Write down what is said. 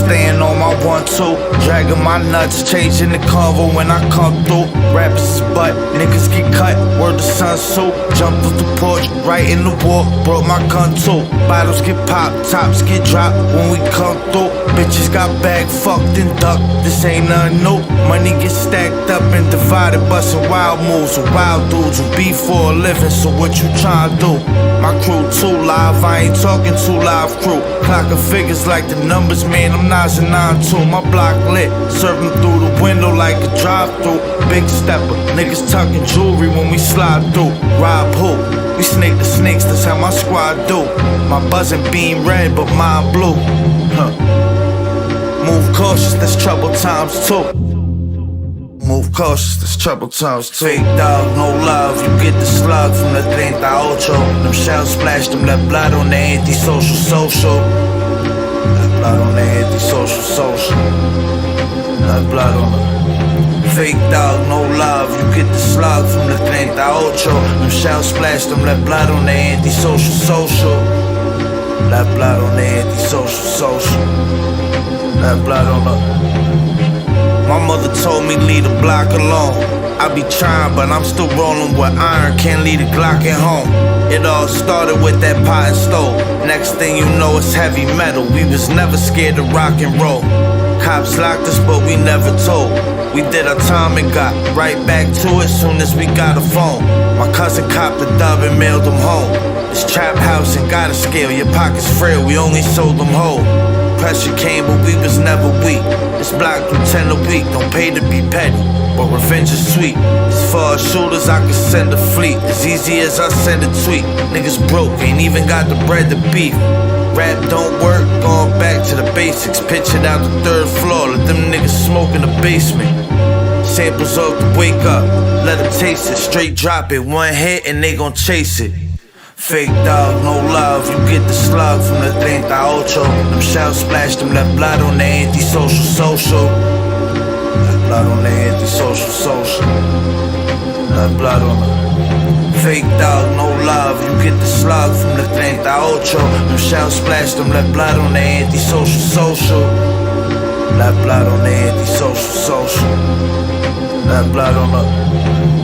staying on my 1-2. Dragging my nuts, changing the convo when I come through. Rappers is butt, niggas get cut, word to Sun Tzu. Jumped off the porch, right in the walk, brought my gun too. Bottles get popped, tops get dropped when we come through. Bitches got bagged, fucked and ducked, this ain't nothing new. Money gets stacked up and divided, bustin' wild moves with wild dudes who beef for a living, so what you tryna do? My crew too live, I ain't talking too live crew. Clockin' figures like the numbers, man, I'm Nas and 9-2. My block lit, serving through the window like a drive-through. Big stepper, niggas tucking jewelry when we slide through. Rob who? We snake the snakes, that's how my squad do. My buzzing beam red, but mine blue. Move cautious, that's trouble times too. Move cautious, there's trouble times too. Fake dog, no love, you get the slug from the 38. Them shells splashed, them left blood on the antisocial social. Left blood on the antisocial social. Left blood on the fake dog, no love, you get the slug from the 38. Them shells splashed, them left blood on the antisocial social. Left blood on the antisocial social. Left blood on the. My mother told me leave the block alone. I be trying, but I'm still rolling with iron, can't leave the Glock at home. It all started with that pot and stove. Next thing you know, it's heavy metal. We was never scared to rock and roll. Cops locked us, but we never told. We did our time and got right back to it soon as we got a phone. My cousin copped the dub and mailed them home. This trap house ain't got a scale, your pockets frail, we only sold them whole. Pressure came, but we was never weak. This block do 10 a week, don't pay to be petty, but revenge is sweet. As far as shooters, I can send a fleet, as easy as I send a tweet. Niggas broke, ain't even got the bread to beef. Rap don't work, going back to the basics. Pitch it out the 3rd floor, let them niggas smoke in the basement. Samples off to wake up, let them taste it. Straight drop it, one hit and they gon' chase it. Fake dog, no love, you get the slug from the 38. Them shells splashed, them left blood on the antisocial social. Left blood on the antisocial social. Left blood on the fake dog, no love, you get the slug from the 38. Them shells splashed, them left blood on the antisocial social. Left blood on the antisocial social. Left blood on the